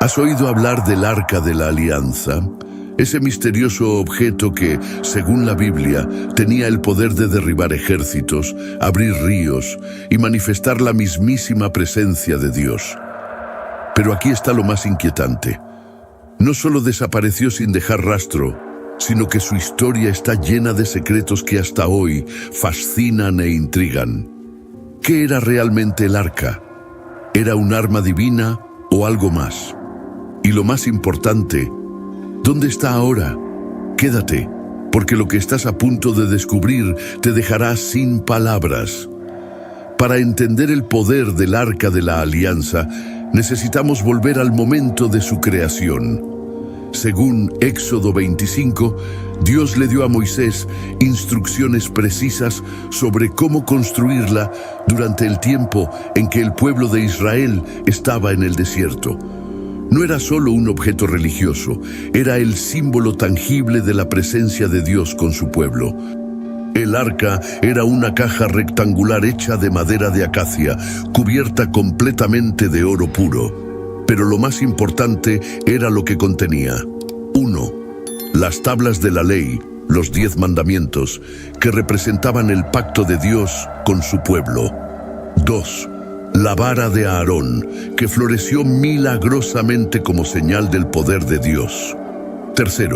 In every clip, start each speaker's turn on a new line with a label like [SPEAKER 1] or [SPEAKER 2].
[SPEAKER 1] ¿Has oído hablar del Arca de la Alianza? Ese misterioso objeto que, según la Biblia, tenía el poder de derribar ejércitos, abrir ríos y manifestar la mismísima presencia de Dios. Pero aquí está lo más inquietante. No solo desapareció sin dejar rastro, sino que su historia está llena de secretos que hasta hoy fascinan e intrigan. ¿Qué era realmente el arca? ¿Era un arma divina o algo más? Y lo más importante, ¿dónde está ahora? Quédate, porque lo que estás a punto de descubrir te dejará sin palabras. Para entender el poder del Arca de la Alianza, necesitamos volver al momento de su creación. Según Éxodo 25, Dios le dio a Moisés instrucciones precisas sobre cómo construirla durante el tiempo en que el pueblo de Israel estaba en el desierto. No era solo un objeto religioso, era el símbolo tangible de la presencia de Dios con su pueblo. El arca era una caja rectangular hecha de madera de acacia, cubierta completamente de oro puro. Pero lo más importante era lo que contenía. 1. Las tablas de la ley, los 10 mandamientos, que representaban el pacto de Dios con su pueblo. 2. La vara de Aarón, que floreció milagrosamente como señal del poder de Dios. 3.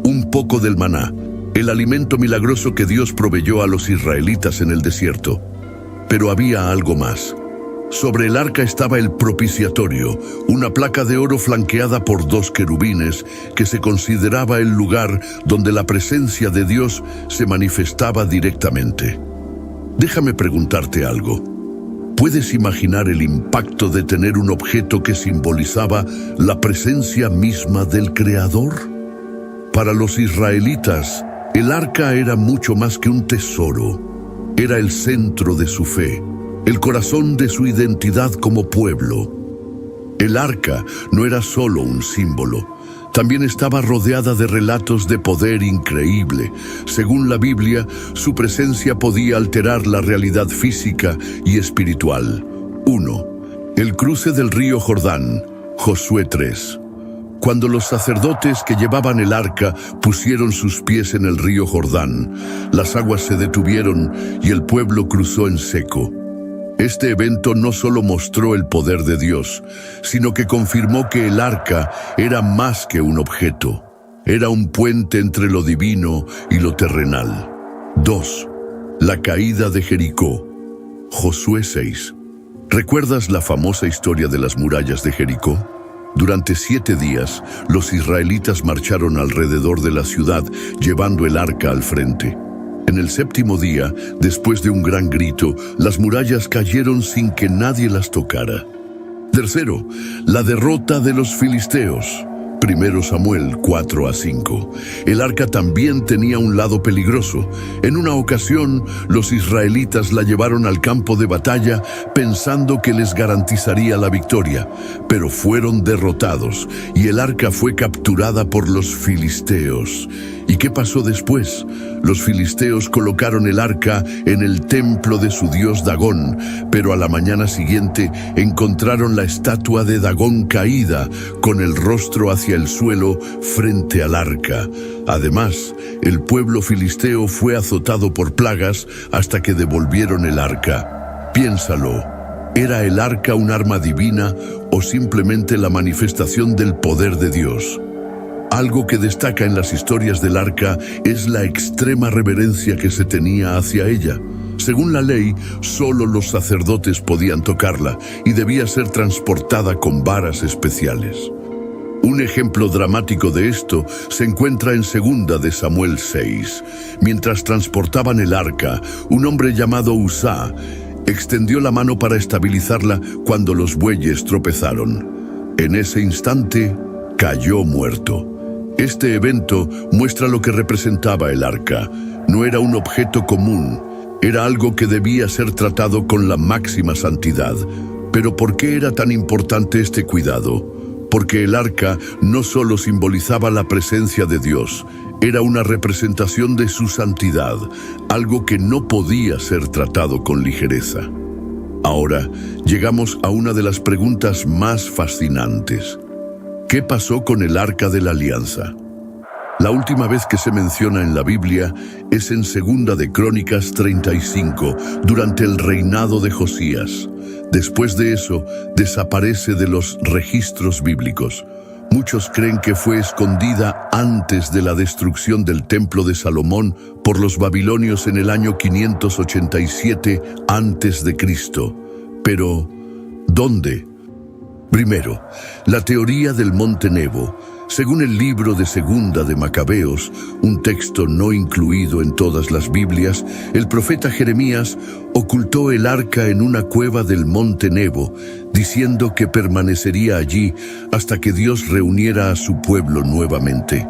[SPEAKER 1] Un poco del maná, el alimento milagroso que Dios proveyó a los israelitas en el desierto. Pero había algo más. Sobre el arca estaba el propiciatorio, una placa de oro flanqueada por 2 querubines, que se consideraba el lugar donde la presencia de Dios se manifestaba directamente. Déjame preguntarte algo. ¿Puedes imaginar el impacto de tener un objeto que simbolizaba la presencia misma del Creador? Para los israelitas, el arca era mucho más que un tesoro. Era el centro de su fe, el corazón de su identidad como pueblo. El arca no era solo un símbolo, también estaba rodeada de relatos de poder increíble. Según la Biblia, su presencia podía alterar la realidad física y espiritual. 1. El cruce del río Jordán, Josué 3. Cuando los sacerdotes que llevaban el arca pusieron sus pies en el río Jordán, las aguas se detuvieron y el pueblo cruzó en seco. Este evento no solo mostró el poder de Dios, sino que confirmó que el arca era más que un objeto. Era un puente entre lo divino y lo terrenal. 2. La caída de Jericó. Josué 6. ¿Recuerdas la famosa historia de las murallas de Jericó? Durante 7 días, los israelitas marcharon alrededor de la ciudad, llevando el arca al frente. En el 7º día, después de un gran grito, las murallas cayeron sin que nadie las tocara. 3. La derrota de los filisteos. 1 Samuel 4-5. El arca también tenía un lado peligroso. En una ocasión, los israelitas la llevaron al campo de batalla pensando que les garantizaría la victoria, pero fueron derrotados y el arca fue capturada por los filisteos. ¿Y qué pasó después? Los filisteos colocaron el arca en el templo de su dios Dagón, pero a la mañana siguiente encontraron la estatua de Dagón caída, con el rostro hacia el suelo frente al arca. Además, el pueblo filisteo fue azotado por plagas hasta que devolvieron el arca. Piénsalo, ¿era el arca un arma divina o simplemente la manifestación del poder de Dios? Algo que destaca en las historias del arca es la extrema reverencia que se tenía hacia ella. Según la ley, solo los sacerdotes podían tocarla y debía ser transportada con varas especiales. Un ejemplo dramático de esto se encuentra en 2 de Samuel 6. Mientras transportaban el arca, un hombre llamado Uzá extendió la mano para estabilizarla cuando los bueyes tropezaron. En ese instante, cayó muerto. Este evento muestra lo que representaba el arca. No era un objeto común, era algo que debía ser tratado con la máxima santidad. Pero ¿por qué era tan importante este cuidado? Porque el arca no solo simbolizaba la presencia de Dios, era una representación de su santidad, algo que no podía ser tratado con ligereza. Ahora, llegamos a una de las preguntas más fascinantes. ¿Qué pasó con el Arca de la Alianza? La última vez que se menciona en la Biblia es en 2 de Crónicas 35, durante el reinado de Josías. Después de eso, desaparece de los registros bíblicos. Muchos creen que fue escondida antes de la destrucción del Templo de Salomón por los babilonios en el año 587 a.C. Pero, ¿dónde? Primero, la teoría del Monte Nebo. Según el libro de 2 de Macabeos, un texto no incluido en todas las Biblias, el profeta Jeremías ocultó el arca en una cueva del Monte Nebo, diciendo que permanecería allí hasta que Dios reuniera a su pueblo nuevamente.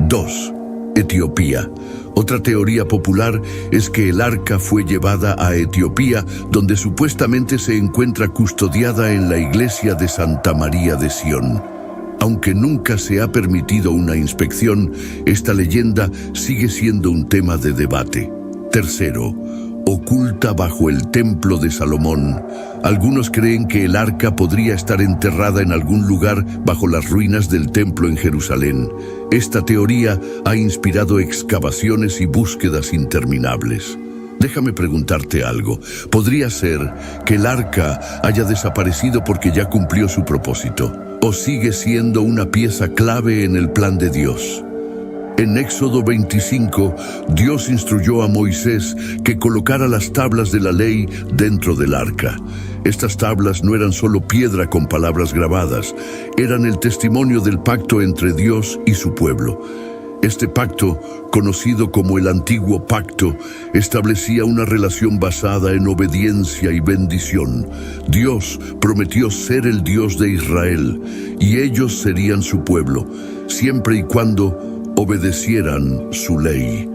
[SPEAKER 1] 2. Etiopía. Otra teoría popular es que el arca fue llevada a Etiopía, donde supuestamente se encuentra custodiada en la iglesia de Santa María de Sión. Aunque nunca se ha permitido una inspección, esta leyenda sigue siendo un tema de debate. Tercero, oculta bajo el Templo de Salomón. Algunos creen que el arca podría estar enterrada en algún lugar bajo las ruinas del templo en Jerusalén. Esta teoría ha inspirado excavaciones y búsquedas interminables. Déjame preguntarte algo. ¿Podría ser que el arca haya desaparecido porque ya cumplió su propósito? ¿O sigue siendo una pieza clave en el plan de Dios? En Éxodo 25, Dios instruyó a Moisés que colocara las tablas de la ley dentro del arca. Estas tablas no eran solo piedra con palabras grabadas, eran el testimonio del pacto entre Dios y su pueblo. Este pacto, conocido como el Antiguo Pacto, establecía una relación basada en obediencia y bendición. Dios prometió ser el Dios de Israel, y ellos serían su pueblo, siempre y cuando obedecieran su ley.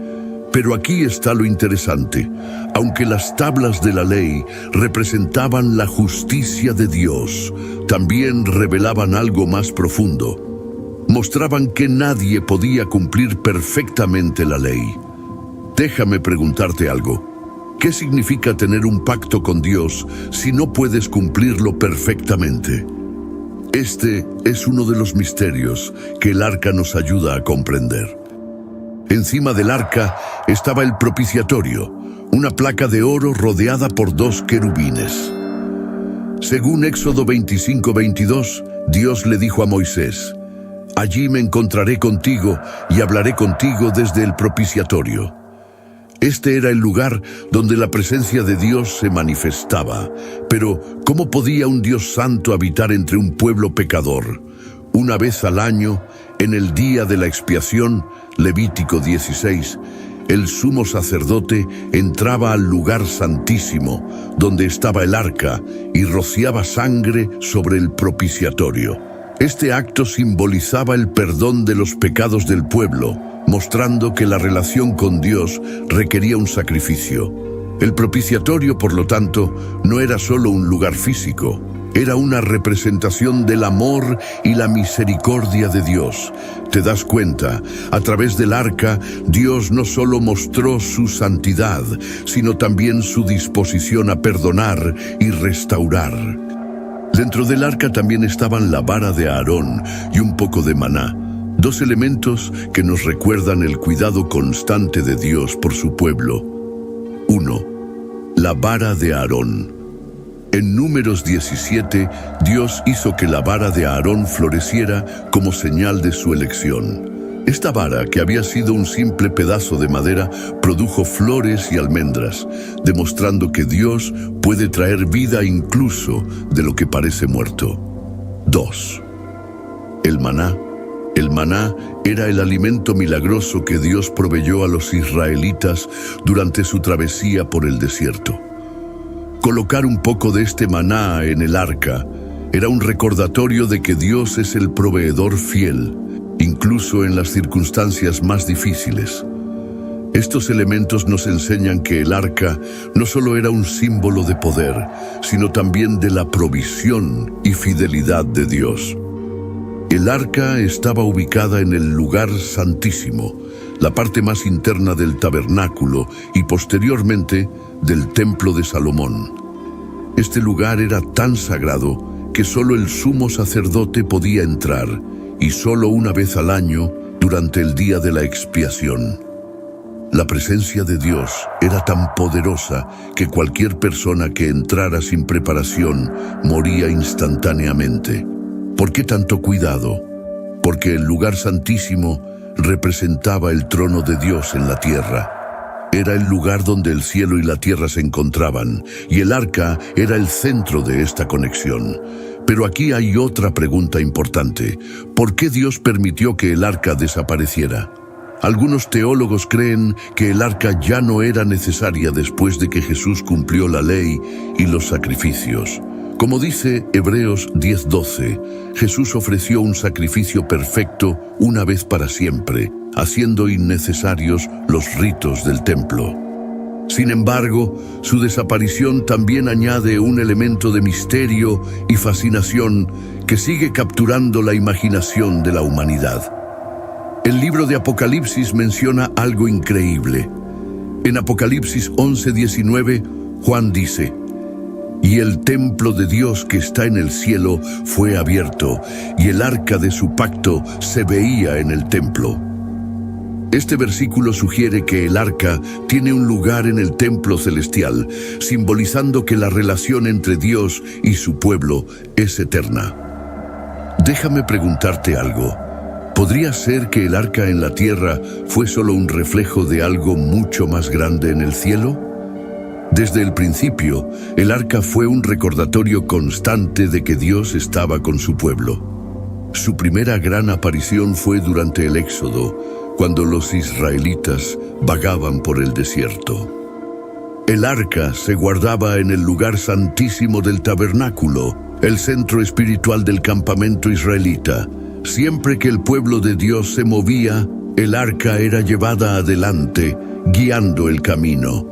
[SPEAKER 1] Pero aquí está lo interesante. Aunque las tablas de la ley representaban la justicia de Dios, también revelaban algo más profundo. Mostraban que nadie podía cumplir perfectamente la ley. Déjame preguntarte algo. ¿Qué significa tener un pacto con Dios si no puedes cumplirlo perfectamente? Este es uno de los misterios que el arca nos ayuda a comprender. Encima del arca estaba el propiciatorio, una placa de oro rodeada por 2 querubines. Según Éxodo 25:22, Dios le dijo a Moisés: «Allí me encontraré contigo y hablaré contigo desde el propiciatorio». Este era el lugar donde la presencia de Dios se manifestaba. Pero, ¿cómo podía un Dios santo habitar entre un pueblo pecador? Una vez al año, en el día de la expiación, Levítico 16, el sumo sacerdote entraba al lugar santísimo, donde estaba el arca, y rociaba sangre sobre el propiciatorio. Este acto simbolizaba el perdón de los pecados del pueblo, mostrando que la relación con Dios requería un sacrificio. El propiciatorio, por lo tanto, no era solo un lugar físico, era una representación del amor y la misericordia de Dios. ¿Te das cuenta? A través del arca, Dios no solo mostró su santidad, sino también su disposición a perdonar y restaurar. Dentro del arca también estaban la vara de Aarón y un poco de maná, 2 elementos que nos recuerdan el cuidado constante de Dios por su pueblo. 1. La vara de Aarón. En Números 17, Dios hizo que la vara de Aarón floreciera como señal de su elección. Esta vara, que había sido un simple pedazo de madera, produjo flores y almendras, demostrando que Dios puede traer vida incluso de lo que parece muerto. 2. El maná. El maná era el alimento milagroso que Dios proveyó a los israelitas durante su travesía por el desierto. Colocar un poco de este maná en el arca era un recordatorio de que Dios es el proveedor fiel, incluso en las circunstancias más difíciles. Estos elementos nos enseñan que el arca no solo era un símbolo de poder, sino también de la provisión y fidelidad de Dios. El arca estaba ubicada en el lugar santísimo, la parte más interna del tabernáculo y posteriormente del templo de Salomón. Este lugar era tan sagrado que solo el sumo sacerdote podía entrar, y solo una vez al año durante el día de la expiación. La presencia de Dios era tan poderosa que cualquier persona que entrara sin preparación moría instantáneamente. ¿Por qué tanto cuidado? Porque el lugar santísimo representaba el trono de Dios en la tierra. Era el lugar donde el cielo y la tierra se encontraban, y el arca era el centro de esta conexión. Pero aquí hay otra pregunta importante. ¿Por qué Dios permitió que el arca desapareciera? Algunos teólogos creen que el arca ya no era necesaria después de que Jesús cumplió la ley y los sacrificios. Como dice Hebreos 10:12, Jesús ofreció un sacrificio perfecto una vez para siempre, haciendo innecesarios los ritos del templo. Sin embargo, su desaparición también añade un elemento de misterio y fascinación que sigue capturando la imaginación de la humanidad. El libro de Apocalipsis menciona algo increíble. En Apocalipsis 11:19, Juan dice: «Y el templo de Dios que está en el cielo fue abierto, y el arca de su pacto se veía en el templo». Este versículo sugiere que el arca tiene un lugar en el templo celestial, simbolizando que la relación entre Dios y su pueblo es eterna. Déjame preguntarte algo. ¿Podría ser que el arca en la tierra fue solo un reflejo de algo mucho más grande en el cielo? Desde el principio, el arca fue un recordatorio constante de que Dios estaba con su pueblo. Su primera gran aparición fue durante el Éxodo, cuando los israelitas vagaban por el desierto. El arca se guardaba en el lugar santísimo del tabernáculo, el centro espiritual del campamento israelita. Siempre que el pueblo de Dios se movía, el arca era llevada adelante, guiando el camino.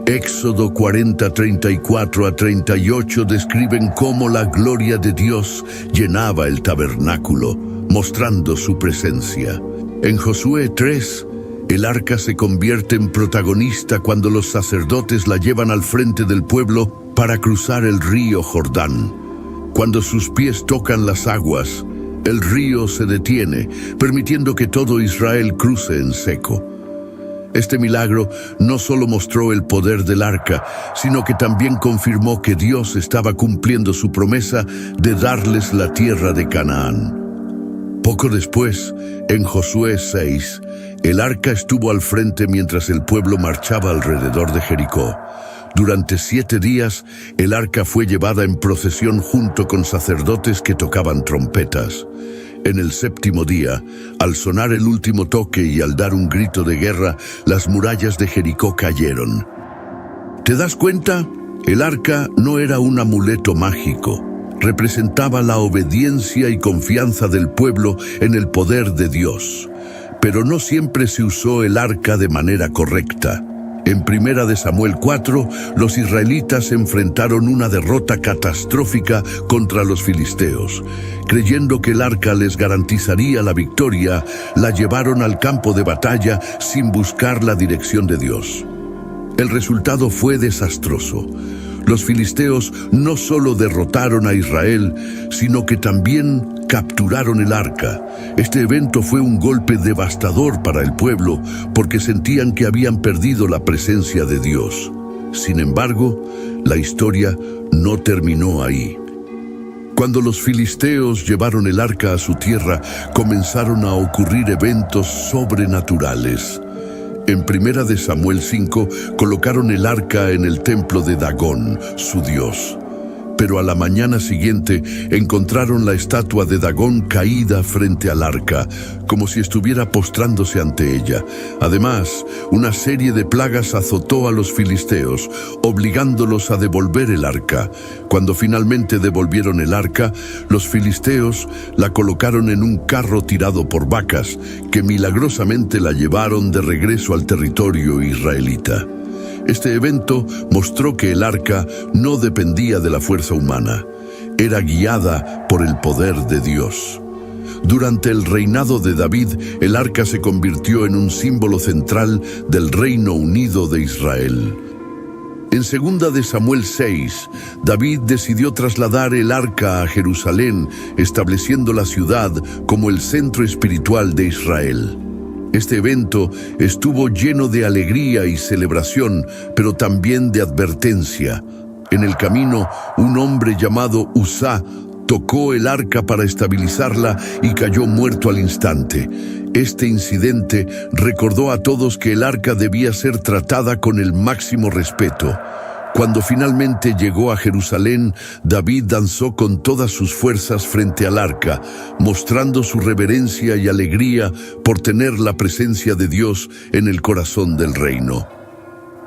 [SPEAKER 1] Éxodo 40:34-38 describen cómo la gloria de Dios llenaba el tabernáculo, mostrando su presencia. En Josué 3, el arca se convierte en protagonista cuando los sacerdotes la llevan al frente del pueblo para cruzar el río Jordán. Cuando sus pies tocan las aguas, el río se detiene, permitiendo que todo Israel cruce en seco. Este milagro no solo mostró el poder del arca, sino que también confirmó que Dios estaba cumpliendo su promesa de darles la tierra de Canaán. Poco después, en Josué 6, el arca estuvo al frente mientras el pueblo marchaba alrededor de Jericó. Durante 7 días, el arca fue llevada en procesión junto con sacerdotes que tocaban trompetas. En el 7º día, al sonar el último toque y al dar un grito de guerra, las murallas de Jericó cayeron. ¿Te das cuenta? El arca no era un amuleto mágico. Representaba la obediencia y confianza del pueblo en el poder de Dios. Pero no siempre se usó el arca de manera correcta. En 1 Samuel 4, los israelitas enfrentaron una derrota catastrófica contra los filisteos. Creyendo que el arca les garantizaría la victoria, la llevaron al campo de batalla sin buscar la dirección de Dios. El resultado fue desastroso. Los filisteos no solo derrotaron a Israel, sino que también capturaron el arca. Este evento fue un golpe devastador para el pueblo, porque sentían que habían perdido la presencia de Dios. Sin embargo, la historia no terminó ahí. Cuando los filisteos llevaron el arca a su tierra, comenzaron a ocurrir eventos sobrenaturales. En 1 Samuel 5 colocaron el arca en el templo de Dagón, su dios. Pero a la mañana siguiente encontraron la estatua de Dagón caída frente al arca, como si estuviera postrándose ante ella. Además, una serie de plagas azotó a los filisteos, obligándolos a devolver el arca. Cuando finalmente devolvieron el arca, los filisteos la colocaron en un carro tirado por vacas, que milagrosamente la llevaron de regreso al territorio israelita. Este evento mostró que el arca no dependía de la fuerza humana, era guiada por el poder de Dios. Durante el reinado de David, el arca se convirtió en un símbolo central del Reino Unido de Israel. En 2 de Samuel 6, David decidió trasladar el arca a Jerusalén, estableciendo la ciudad como el centro espiritual de Israel. Este evento estuvo lleno de alegría y celebración, pero también de advertencia. En el camino, un hombre llamado Uzá tocó el arca para estabilizarla y cayó muerto al instante. Este incidente recordó a todos que el arca debía ser tratada con el máximo respeto. Cuando finalmente llegó a Jerusalén, David danzó con todas sus fuerzas frente al arca, mostrando su reverencia y alegría por tener la presencia de Dios en el corazón del reino.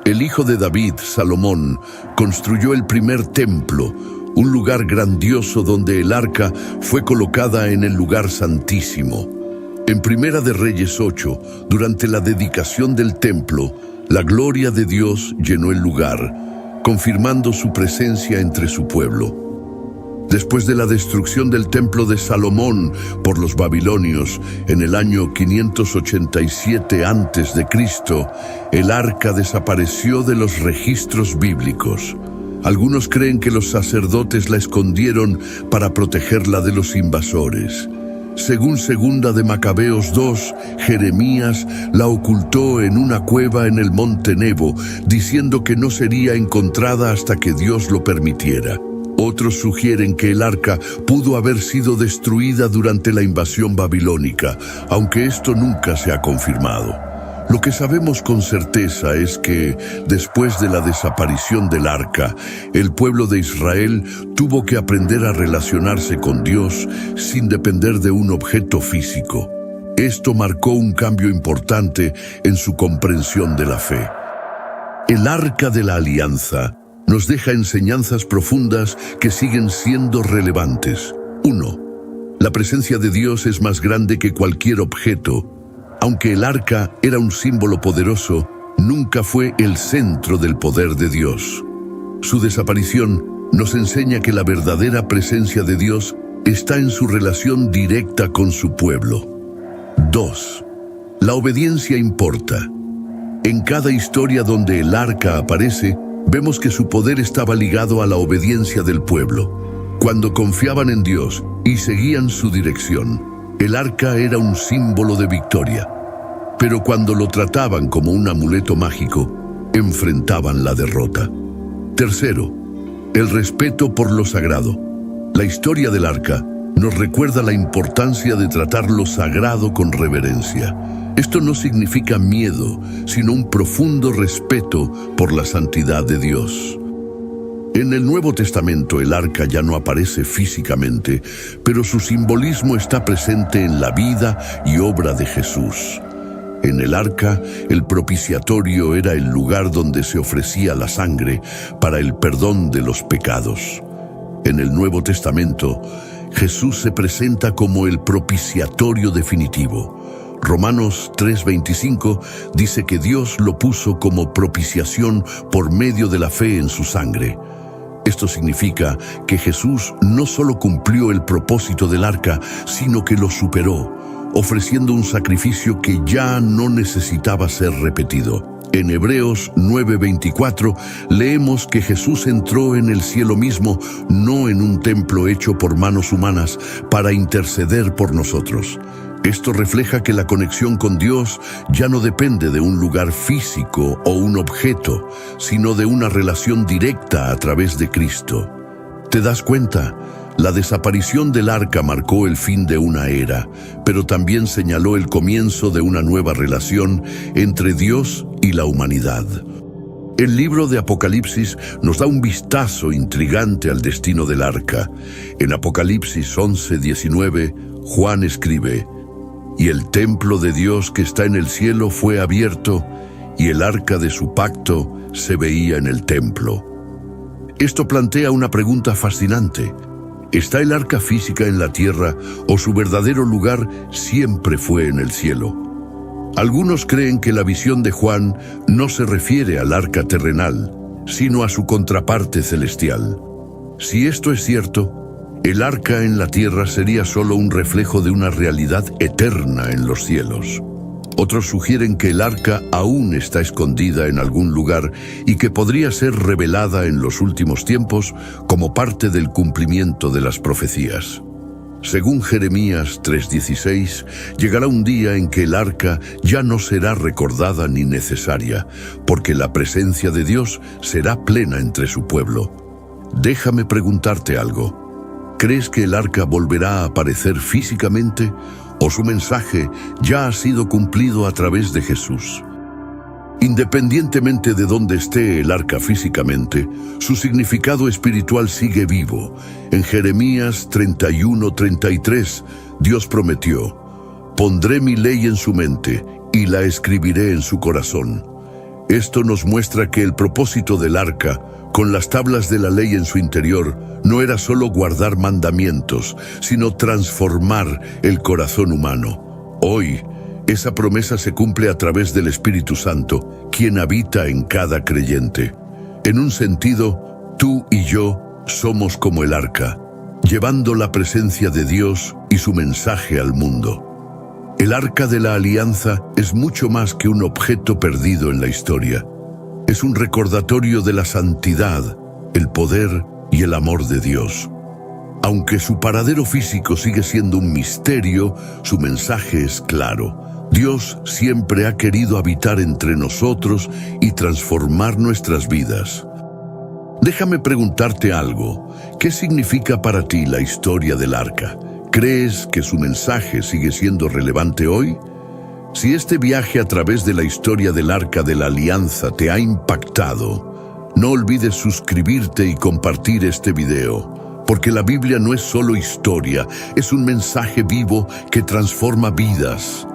[SPEAKER 1] El hijo de David, Salomón, construyó el primer templo, un lugar grandioso donde el arca fue colocada en el lugar santísimo. En 1 de Reyes 8, durante la dedicación del templo, la gloria de Dios llenó el lugar, confirmando su presencia entre su pueblo. Después de la destrucción del templo de Salomón por los babilonios en el año 587 a.C., el arca desapareció de los registros bíblicos. Algunos creen que los sacerdotes la escondieron para protegerla de los invasores. Según 2 de Macabeos 2, Jeremías la ocultó en una cueva en el monte Nebo, diciendo que no sería encontrada hasta que Dios lo permitiera. Otros sugieren que el arca pudo haber sido destruida durante la invasión babilónica, aunque esto nunca se ha confirmado. Lo que sabemos con certeza es que, después de la desaparición del arca, el pueblo de Israel tuvo que aprender a relacionarse con Dios sin depender de un objeto físico. Esto marcó un cambio importante en su comprensión de la fe. El Arca de la Alianza nos deja enseñanzas profundas que siguen siendo relevantes. 1. La presencia de Dios es más grande que cualquier objeto. Aunque el arca era un símbolo poderoso, nunca fue el centro del poder de Dios. Su desaparición nos enseña que la verdadera presencia de Dios está en su relación directa con su pueblo. 2. La obediencia importa. En cada historia donde el arca aparece, vemos que su poder estaba ligado a la obediencia del pueblo. Cuando confiaban en Dios y seguían su dirección, el arca era un símbolo de victoria. Pero cuando lo trataban como un amuleto mágico, enfrentaban la derrota. 3. El respeto por lo sagrado. La historia del arca nos recuerda la importancia de tratar lo sagrado con reverencia. Esto no significa miedo, sino un profundo respeto por la santidad de Dios. En el Nuevo Testamento el arca ya no aparece físicamente, pero su simbolismo está presente en la vida y obra de Jesús. En el arca, el propiciatorio era el lugar donde se ofrecía la sangre para el perdón de los pecados. En el Nuevo Testamento, Jesús se presenta como el propiciatorio definitivo. Romanos 3:25 dice que Dios lo puso como propiciación por medio de la fe en su sangre. Esto significa que Jesús no solo cumplió el propósito del arca, sino que lo superó, ofreciendo un sacrificio que ya no necesitaba ser repetido. En Hebreos 9:24 leemos que Jesús entró en el cielo mismo, no en un templo hecho por manos humanas, para interceder por nosotros. Esto refleja que la conexión con Dios ya no depende de un lugar físico o un objeto, sino de una relación directa a través de Cristo. ¿Te das cuenta? La desaparición del arca marcó el fin de una era, pero también señaló el comienzo de una nueva relación entre Dios y la humanidad. El libro de Apocalipsis nos da un vistazo intrigante al destino del arca. En Apocalipsis 11:19, Juan escribe: «Y el templo de Dios que está en el cielo fue abierto, y el arca de su pacto se veía en el templo». Esto plantea una pregunta fascinante. ¿Está el arca física en la tierra o su verdadero lugar siempre fue en el cielo? Algunos creen que la visión de Juan no se refiere al arca terrenal, sino a su contraparte celestial. Si esto es cierto, el arca en la tierra sería solo un reflejo de una realidad eterna en los cielos. Otros sugieren que el arca aún está escondida en algún lugar y que podría ser revelada en los últimos tiempos como parte del cumplimiento de las profecías. Según Jeremías 3:16, llegará un día en que el arca ya no será recordada ni necesaria, porque la presencia de Dios será plena entre su pueblo. Déjame preguntarte algo. ¿Crees que el arca volverá a aparecer físicamente o su mensaje ya ha sido cumplido a través de Jesús? Independientemente de dónde esté el arca físicamente, su significado espiritual sigue vivo. En Jeremías 31:33, Dios prometió: «Pondré mi ley en su mente y la escribiré en su corazón». Esto nos muestra que el propósito del arca, con las tablas de la ley en su interior, no era solo guardar mandamientos, sino transformar el corazón humano. Hoy, esa promesa se cumple a través del Espíritu Santo, quien habita en cada creyente. En un sentido, tú y yo somos como el arca, llevando la presencia de Dios y su mensaje al mundo. El arca de la alianza es mucho más que un objeto perdido en la historia. Es un recordatorio de la santidad, el poder y el amor de Dios. Aunque su paradero físico sigue siendo un misterio, su mensaje es claro. Dios siempre ha querido habitar entre nosotros y transformar nuestras vidas. Déjame preguntarte algo. ¿Qué significa para ti la historia del arca? ¿Crees que su mensaje sigue siendo relevante hoy? Si este viaje a través de la historia del Arca de la Alianza te ha impactado, no olvides suscribirte y compartir este video, porque la Biblia no es solo historia, es un mensaje vivo que transforma vidas.